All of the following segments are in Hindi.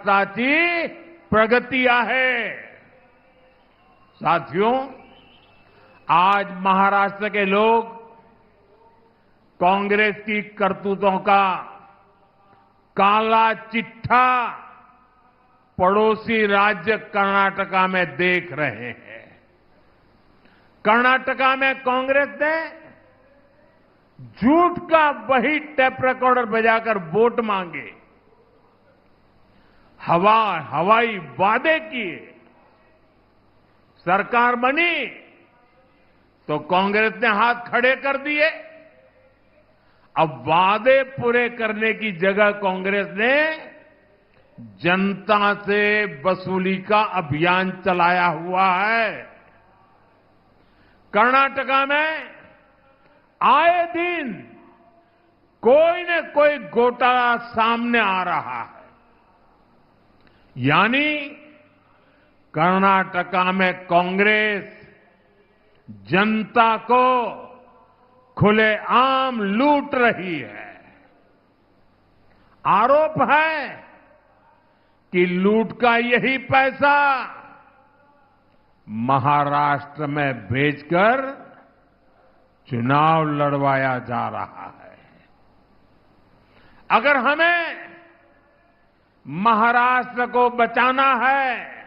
भारताची प्रगती आहे. साथियों, आज महाराष्ट्र के लोग कांग्रेस की करतूतों का काला चिट्ठा पड़ोसी राज्य कर्नाटका में देख रहे हैं. कर्नाटका में कांग्रेस ने झूठ का वही टेप रिकॉर्डर बजाकर वोट मांगे, हवाई वादे किए. सरकार बनी तो कांग्रेस ने हाथ खड़े कर दिए. अब वादे पूरे करने की जगह कांग्रेस ने जनता से वसूली का अभियान चलाया हुआ है. कर्नाटका में आए दिन कोई न कोई घोटाला सामने आ रहा है. यानी कर्नाटका में कांग्रेस जनता को खुलेआम लूट रही है. आरोप है कि लूट का यही पैसा महाराष्ट्र में भेजकर चुनाव लड़वाया जा रहा है. अगर हमें महाराष्ट्र को बचाना है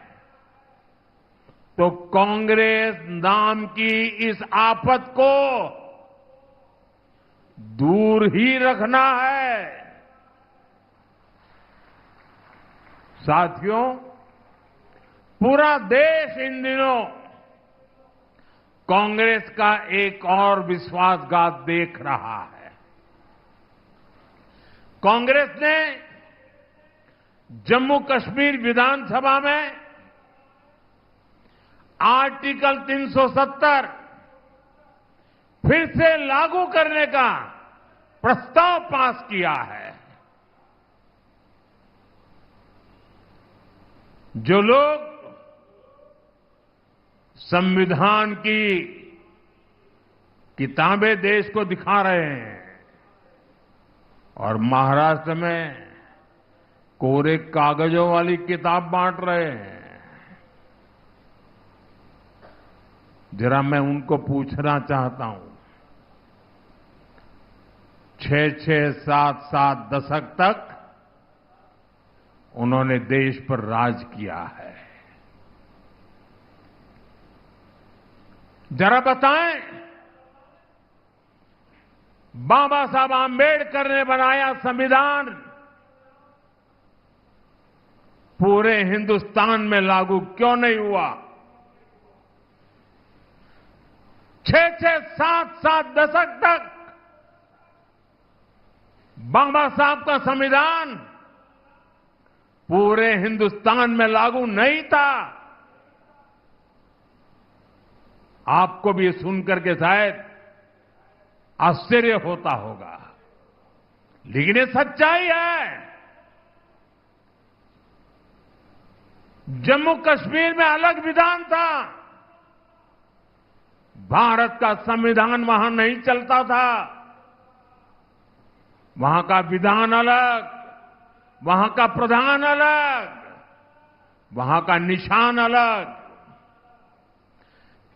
तो कांग्रेस नाम की इस आफत को दूर ही रखना है. साथियों, पूरा देश इन दिनों कांग्रेस का एक और विश्वासघात देख रहा है. कांग्रेस ने जम्मू कश्मीर विधानसभा में आर्टिकल 370 फिर से लागू करने का प्रस्ताव पास किया है. जो लोग संविधान की किताबें देश को दिखा रहे हैं और महाराष्ट्र में कोरे कागजों वाली किताब बांट रहे हैं, जरा मैं उनको पूछना चाहता हूं. 6-6, 7-7 दशक तक उन्होंने देश पर राज किया है. जरा बताएं, बाबा साहब आंबेडकर ने बनाया संविधान पूरे हिंदुस्तान में लागू क्यों नहीं हुआ? 6-6, 7-7 दशक तक बाबा साहब का संविधान पूरे हिंदुस्तान में लागू नहीं था. आपको भी सुनकर के शायद आश्चर्य होता होगा, लेकिन ये सच्चाई है. जम्मू कश्मीर में अलग विधान था. भारत का संविधान वहां नहीं चलता था. वहां का विधान अलग, वहां का प्रधान अलग, वहां का निशान अलग.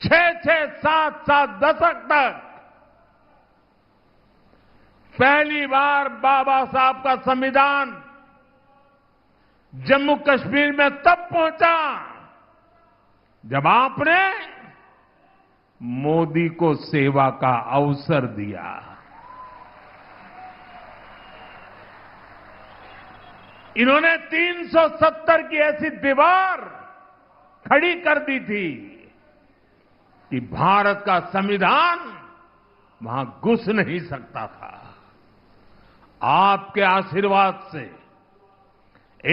6-6, 7-7 दशक तक पहली बार बाबा साहब का संविधान जम्मू कश्मीर में तब पहुंचा जब आपने मोदी को सेवा का अवसर दिया. इन्होंने 370 की ऐसी दीवार खड़ी कर दी थी कि भारत का संविधान वहां घुस नहीं सकता था. आपके आशीर्वाद से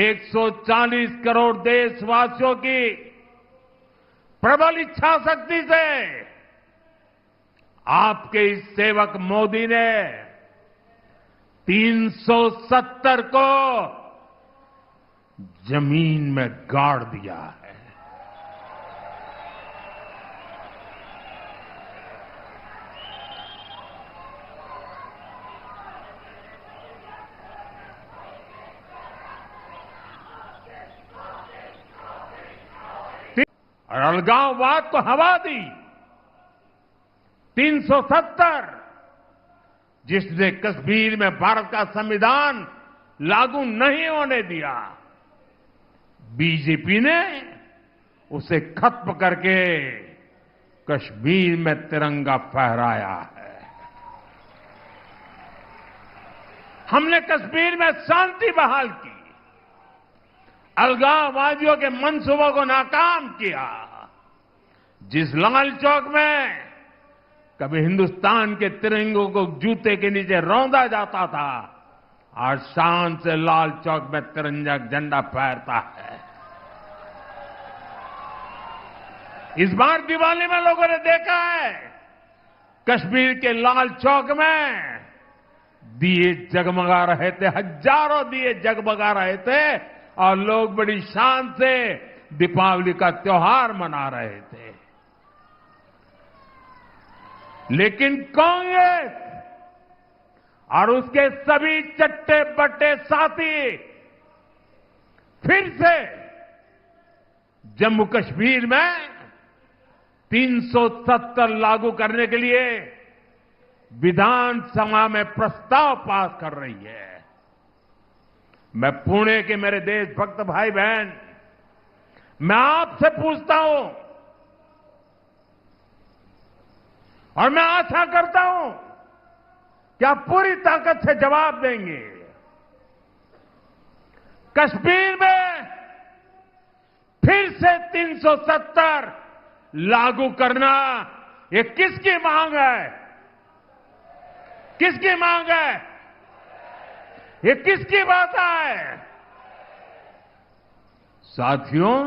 140 करोड़ देशवासियों की प्रबल इच्छा शक्ति से आपके इस सेवक मोदी ने 370 को जमीन में गाड़ दिया है. और अलगाववाद को हवा दी। 370 जिसने कश्मीर में भारत का संविधान लागू नहीं होने दिया, बीजेपी ने उसे खत्म करके कश्मीर में तिरंगा फहराया है। हमने कश्मीर में शांति बहाल की, अलगाववादियों के मंसूबों को नाकाम किया। जिस लाल चौक में कभी हिंदुस्तान के तिरंगों को जूते के नीचे रौंदा जाता था, आज शान से लाल चौक में तिरंगा झंडा फहरता है। इस बार दिवाली में लोगों ने देखा है, कश्मीर के लाल चौक में दिए जगमगा रहे थे, हजारों दिए जगमगा रहे थे और लोग बड़ी शान से दीपावली का त्योहार मना रहे थे। लेकिन कांग्रेस और उसके सभी चट्टे बट्टे साथी फिर से जम्मू कश्मीर में 370 लागू करने के लिए विधानसभा में प्रस्ताव पास कर रही है। मैं पुणे के मेरे देशभक्त भाई बहन, मैं आपसे पूछता हूं और मैं आशा करता हूं कि आप पूरी ताकत से जवाब देंगे। कश्मीर में फिर से 370 लागू करना, ये किसकी मांग है? किसकी मांग है? ये किसकी बात है? साथियों,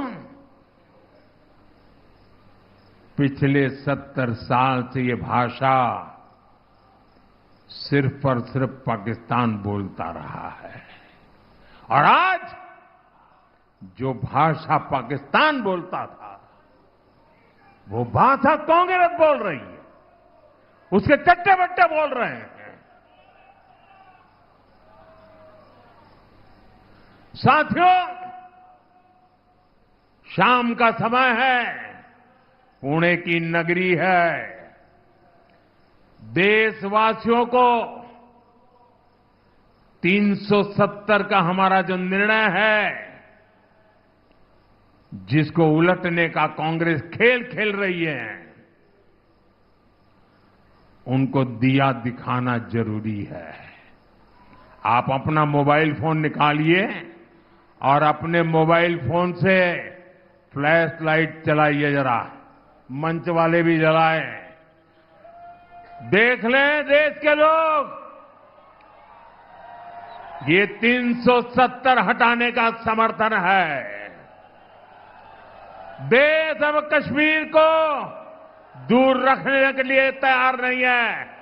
पिछले 70 साल से ये भाषा सिर्फ और सिर्फ पाकिस्तान बोलता रहा है और आज जो भाषा पाकिस्तान बोलता था वो भाषा कांग्रेस बोल रही है, उसके चट्टे बट्टे बोल रहे हैं। साथियों, शाम का समय है, पुणे की नगरी है। देशवासियों को 370 का हमारा जो निर्णय है, जिसको उलटने का कांग्रेस खेल खेल रही है, उनको दिया दिखाना जरूरी है। आप अपना मोबाइल फोन निकालिए और अपने मोबाइल फोन से फ्लैश लाइट चलाइए, जरा मंच वाले भी जलाएं। देख लें देश के लोग, ये 370 हटाने का समर्थन है। देश अब कश्मीर को दूर रखने के लिए तैयार नहीं है।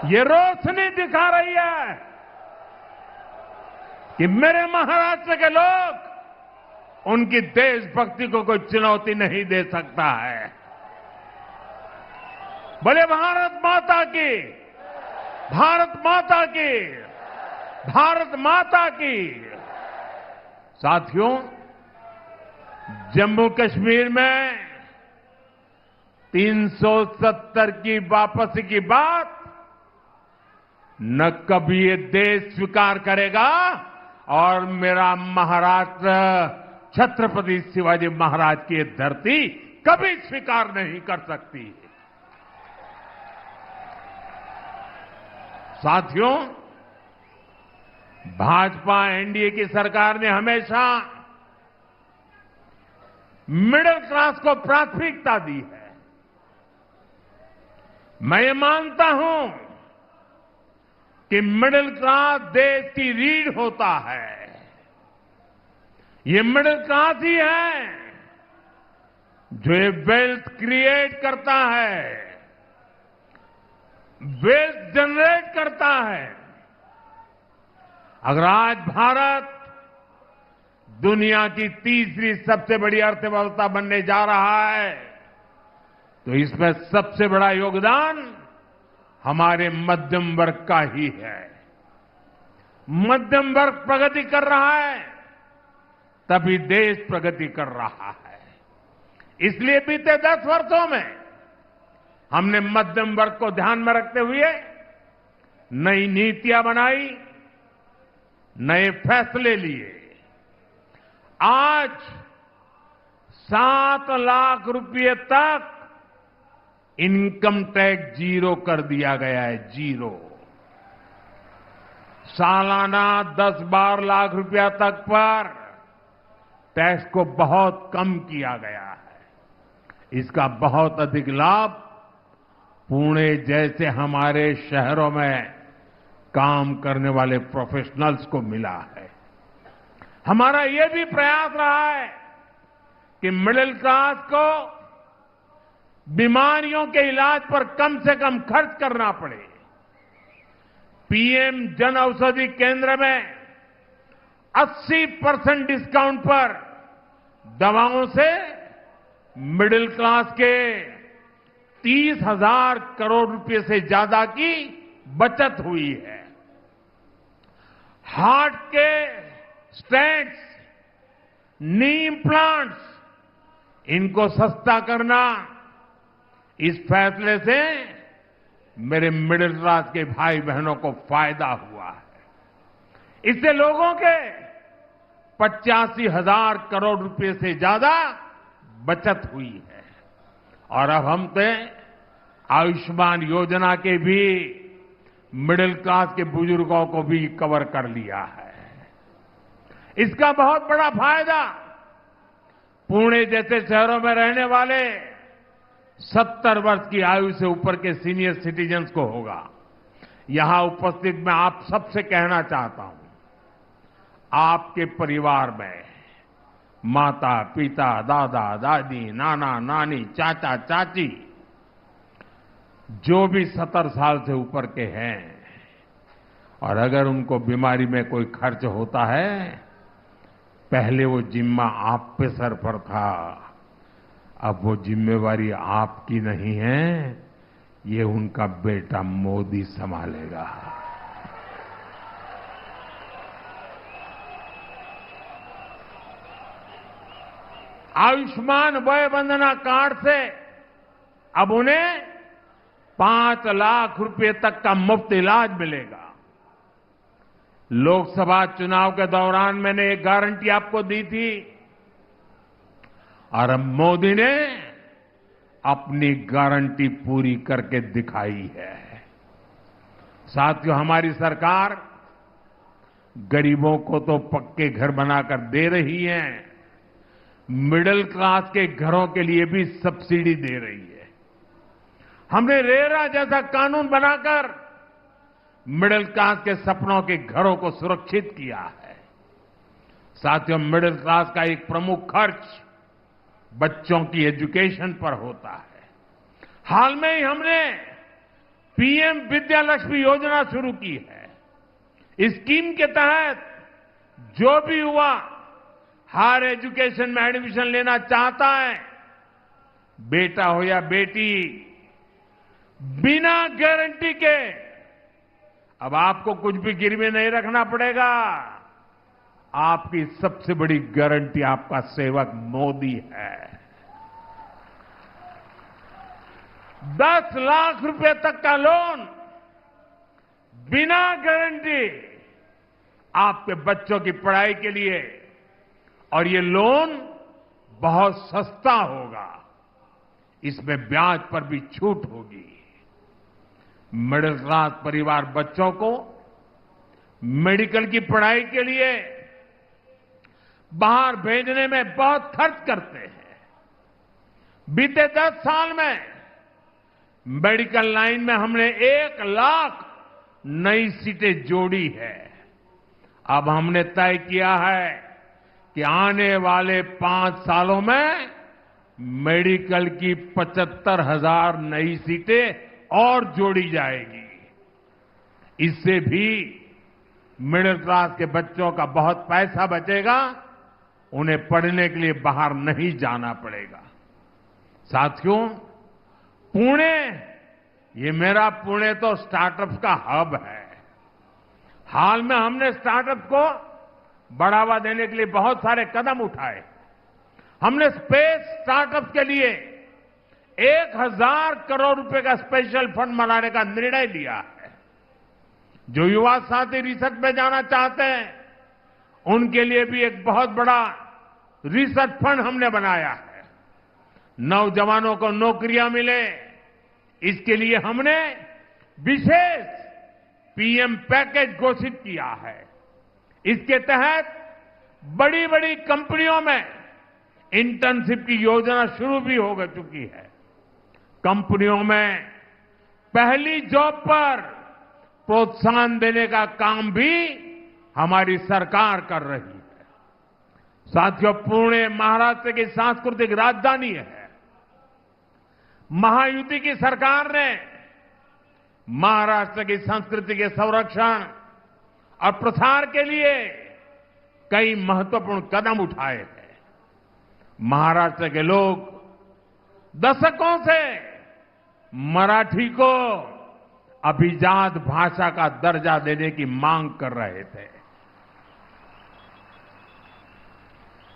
ये रोशनी दिखा रही है कि मेरे महाराष्ट्र के लोग उनकी देशभक्ति को कोई चुनौती नहीं दे सकता है। बोले भारत माता की, भारत माता की, भारत माता की। साथियों, जम्मू कश्मीर में 370 की वापसी की बात न कभी ये देश स्वीकार करेगा और मेरा महाराष्ट्र छत्रपति शिवाजी महाराज की धरती कभी स्वीकार नहीं कर सकती। साथियों, भाजपा एनडीए की सरकार ने हमेशा मिडिल क्लास को प्राथमिकता दी है। मैं ये मानता हूं कि मिडिल क्लास देश की रीढ़ होता है। ये मिडिल क्लास ही है जो ये वेल्थ क्रिएट करता है, वेल्थ जनरेट करता है। अगर आज भारत दुनिया की तीसरी सबसे बड़ी अर्थव्यवस्था बनने जा रहा है, तो इसमें सबसे बड़ा योगदान हमारे मध्यम वर्ग का ही है। मध्यम वर्ग प्रगति कर रहा है, तभी देश प्रगति कर रहा है। इसलिए बीते 10 वर्षों में हमने मध्यम वर्ग को ध्यान में रखते हुए नई नीतियां बनाई, नए फैसले लिए। आज 7 लाख रुपए तक इनकम टैक्स जीरो कर दिया गया है, जीरो। सालाना 10-12 लाख रुपया तक पर टैक्स को बहुत कम किया गया है। इसका बहुत अधिक लाभ पुणे जैसे हमारे शहरों में काम करने वाले प्रोफेशनल्स को मिला है। हमारा ये भी प्रयास रहा है कि मिडिल क्लास को बीमारियों के इलाज पर कम से कम खर्च करना पड़े। पीएम जन औषधि केंद्र में 80% डिस्काउंट पर दवाओं से मिडिल क्लास के 30,000 करोड़ रुपए से ज्यादा की बचत हुई है। हार्ट के स्टेंट्स, नी इम्प्लांट्स, इनको सस्ता करना, इस फैसले से मेरे मिडिल क्लास के भाई बहनों को फायदा हुआ है। इससे लोगों के 85,000 करोड़ रुपए से ज्यादा बचत हुई है। और अब हमने आयुष्मान योजना के भी मिडिल क्लास के बुजुर्गों को भी कवर कर लिया है। इसका बहुत बड़ा फायदा पुणे जैसे शहरों में रहने वाले 70 वर्ष की आयु से ऊपर के सीनियर सिटीजन्स को होगा। यहां उपस्थित मैं आप सबसे कहना चाहता हूं, आपके परिवार में माता, पिता, दादा, दादी, नाना, नानी, चाचा, चाची जो भी 70 साल से ऊपर के हैं और अगर उनको बीमारी में कोई खर्च होता है, पहले वो जिम्मा आप पे सर पर था, अब वो जिम्मेवारी आपकी नहीं है, ये उनका बेटा मोदी संभालेगा। आयुष्मान वय वंदना कार्ड से अब उन्हें 5 लाख रुपए तक का मुफ्त इलाज मिलेगा। लोकसभा चुनाव के दौरान मैंने एक गारंटी आपको दी थी और अब मोदी ने अपनी गारंटी पूरी करके दिखाई है। साथियों, हमारी सरकार गरीबों को तो पक्के घर बनाकर दे रही है, मिडिल क्लास के घरों के लिए भी सब्सिडी दे रही है। हमने रेरा जैसा कानून बनाकर मिडिल क्लास के सपनों के घरों को सुरक्षित किया है। साथियों, मिडिल क्लास का एक प्रमुख खर्च बच्चों की एजुकेशन पर होता है। हाल में ही हमने पीएम विद्या लक्ष्मी योजना शुरू की है। इस स्कीम के तहत जो भी युवा हायर एजुकेशन में एडमिशन लेना चाहता है, बेटा हो या बेटी, बिना गारंटी के, अब आपको कुछ भी गिरवी नहीं रखना पड़ेगा। आपकी सबसे बड़ी गारंटी आपका सेवक मोदी है। 10 लाख रुपए तक का लोन बिना गारंटी आपके बच्चों की पढ़ाई के लिए, और ये लोन बहुत सस्ता होगा। इसमें ब्याज पर भी छूट होगी। मिडिल क्लास परिवार बच्चों को मेडिकल की पढ़ाई के लिए बाहर भेजने में बहुत खर्च करते हैं। बीते 10 साल में मेडिकल लाइन में हमने 1 लाख नई सीटें जोड़ी है। अब हमने तय किया है कि आने वाले 5 सालों में मेडिकल की 75,000 नई सीटें और जोड़ी जाएगी। इससे भी मिडिल क्लास के बच्चों का बहुत पैसा बचेगा, उन्हें पढ़ने के लिए बाहर नहीं जाना पड़ेगा। साथियों, पुणे, ये मेरा पुणे तो स्टार्टअप का हब है। हाल में हमने स्टार्टअप को बढ़ावा देने के लिए बहुत सारे कदम उठाए। हमने स्पेस स्टार्टअप के लिए 1000 करोड़ रुपए का स्पेशल फंड बनाने का निर्णय लिया है। जो युवा साथी रिसर्च में जाना चाहते हैं, उनके लिए भी एक बहुत बड़ा रिसर्च फंड हमने बनाया है। नौजवानों को नौकरियां मिले, इसके लिए हमने विशेष पीएम पैकेज घोषित किया है। इसके तहत बड़ी बड़ी कंपनियों में इंटर्नशिप की योजना शुरू भी हो चुकी है। कंपनियों में पहली जॉब पर प्रोत्साहन देने का काम भी हमारी सरकार कर रही है। साथियों, पुणे महाराष्ट्र की सांस्कृतिक राजधानी है। महायुति की सरकार ने महाराष्ट्र की संस्कृति के संरक्षण और प्रसार के लिए कई महत्वपूर्ण कदम उठाए हैं। महाराष्ट्र के लोग दशकों से मराठी को अभिजात भाषा का दर्जा देने की मांग कर रहे थे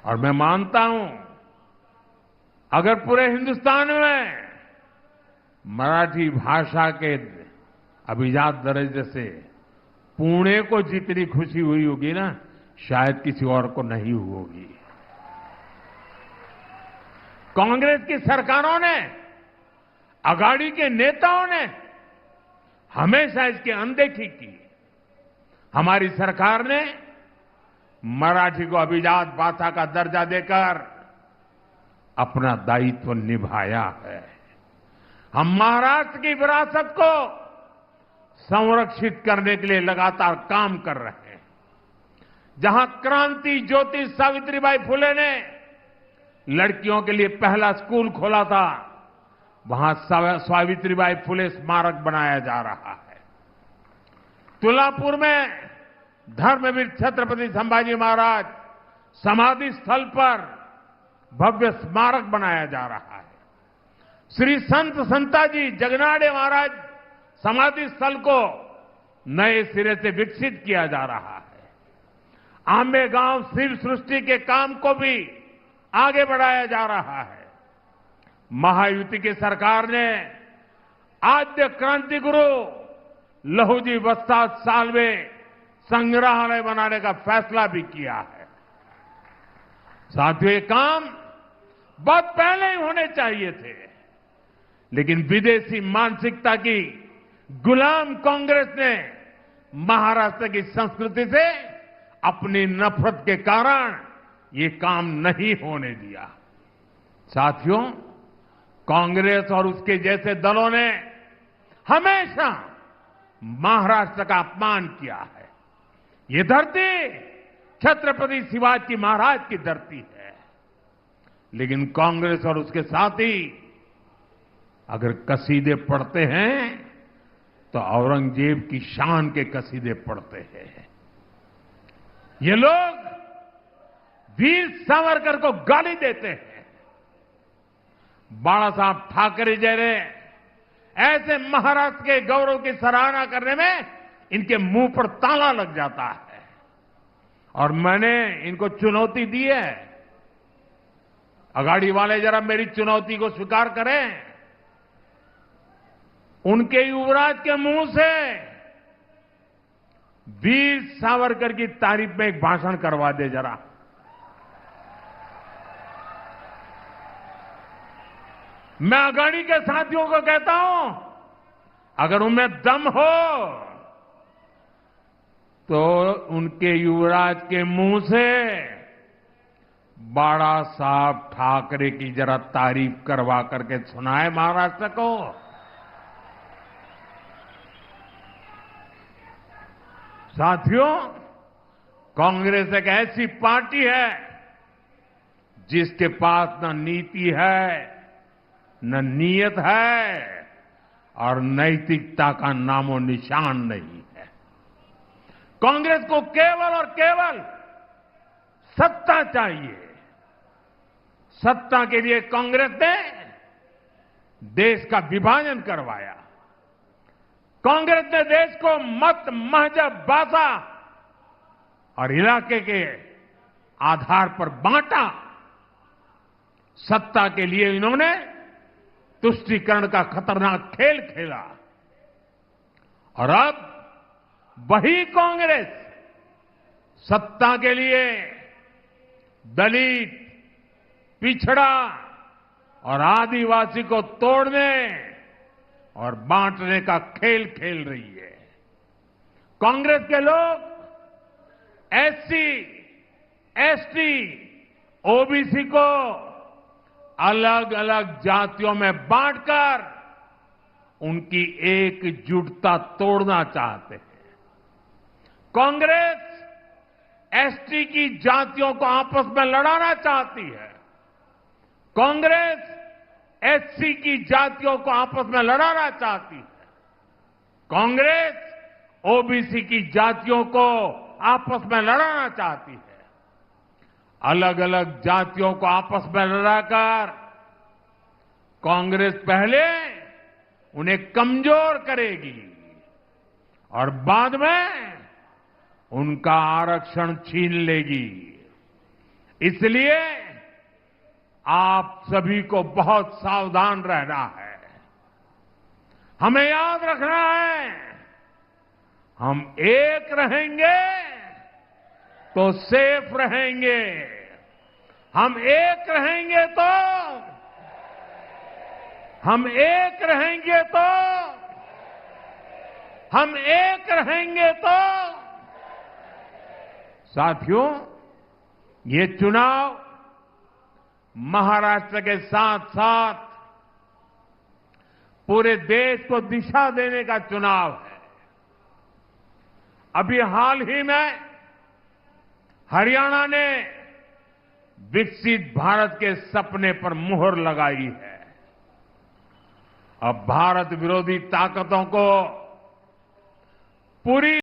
और मैं मानता हूं, अगर पूरे हिंदुस्तान में मराठी भाषा के अभिजात दर्जे से पुणे को जितनी खुशी हुई होगी ना, शायद किसी और को नहीं हुई होगी। कांग्रेस की सरकारों ने, अघाड़ी के नेताओं ने हमेशा इसकी अनदेखी की। हमारी सरकार ने मराठी को अभिजात भाषा का दर्जा देकर अपना दायित्व निभाया है। हम महाराष्ट्र की विरासत को संरक्षित करने के लिए लगातार काम कर रहे हैं। जहां क्रांति ज्योति सावित्रीबाई फुले ने लड़कियों के लिए पहला स्कूल खोला था, वहां सावित्रीबाई फुले स्मारक बनाया जा रहा है। तुलापुर में धर्मवीर छत्रपति संभाजी महाराज समाधि स्थल पर भव्य स्मारक बनाया जा रहा है। श्री संत संताजी जगनाड़े महाराज समाधि स्थल को नए सिरे से विकसित किया जा रहा है। आंबेगांव शिव सृष्टि के काम को भी आगे बढ़ाया जा रहा है। महायुति की सरकार ने आद्य क्रांति गुरु लहूजी वस्ताद साल्वे संग्रहालय बनाने का फैसला भी किया है। साथियों, ये काम बहुत पहले ही होने चाहिए थे, लेकिन विदेशी मानसिकता की गुलाम कांग्रेस ने महाराष्ट्र की संस्कृति से अपनी नफरत के कारण ये काम नहीं होने दिया। साथियों, कांग्रेस और उसके जैसे दलों ने हमेशा महाराष्ट्र का अपमान किया है। ये धरती छत्रपति शिवाजी महाराज की धरती है, लेकिन कांग्रेस और उसके साथी अगर कसीदे पढ़ते हैं तो औरंगजेब की शान के कसीदे पढ़ते हैं। ये लोग वीर सावरकर को गाली देते हैं। बाला साहब ठाकरे जैसे ऐसे महाराष्ट्र के गौरव की सराहना करने में इनके मुंह पर ताला लग जाता है और मैंने इनको चुनौती दी है। अघाड़ी वाले जरा मेरी चुनौती को स्वीकार करें। उनके युवराज के मुंह से वीर सावरकर की तारीफ में एक भाषण करवा दे जरा। मैं अघाड़ी के साथियों को कहता हूं, अगर उनमें दम हो तो उनके युवराज के मुंह से बाला साहब ठाकरे की जरा तारीफ करवा करके सुनाए महाराष्ट्र को। साथियों, कांग्रेस एक ऐसी पार्टी है जिसके पास न नीति है, न नीयत है और नैतिकता का नामो निशान नहीं है। कांग्रेस को केवल और केवल सत्ता चाहिए। सत्ता के लिए कांग्रेस ने देश का विभाजन करवाया। कांग्रेस ने देश को मत, मजहब, भाषा और इलाके के आधार पर बांटा। सत्ता के लिए इन्होंने तुष्टीकरण का खतरनाक खेल खेला और अब वही कांग्रेस सत्ता के लिए दलित, पिछड़ा और आदिवासी को तोड़ने और बांटने का खेल खेल रही है। कांग्रेस के लोग एससी, एसटी, ओबीसी को अलग अलग जातियों में बांटकर उनकी एकजुटता तोड़ना चाहते हैं। कांग्रेस एसटी की जातियों को आपस में लड़ाना चाहती है। कांग्रेस एससी की जातियों को आपस में लड़ाना चाहती है। कांग्रेस ओबीसी की जातियों को आपस में लड़ाना चाहती है। अलग अलग जातियों को आपस में लड़ाकर कांग्रेस पहले उन्हें कमजोर करेगी और बाद में उनका आरक्षण छीन लेगी। इसलिए आप सभी को बहुत सावधान रहना है। हमें याद रखना है, हम एक रहेंगे तो सेफ रहेंगे। हम एक रहेंगे तो हम एक रहेंगे तो साथियों, ये चुनाव महाराष्ट्र के साथ साथ पूरे देश को दिशा देने का चुनाव है। अभी हाल ही में हरियाणा ने विकसित भारत के सपने पर मुहर लगाई है। अब भारत विरोधी ताकतों को पूरी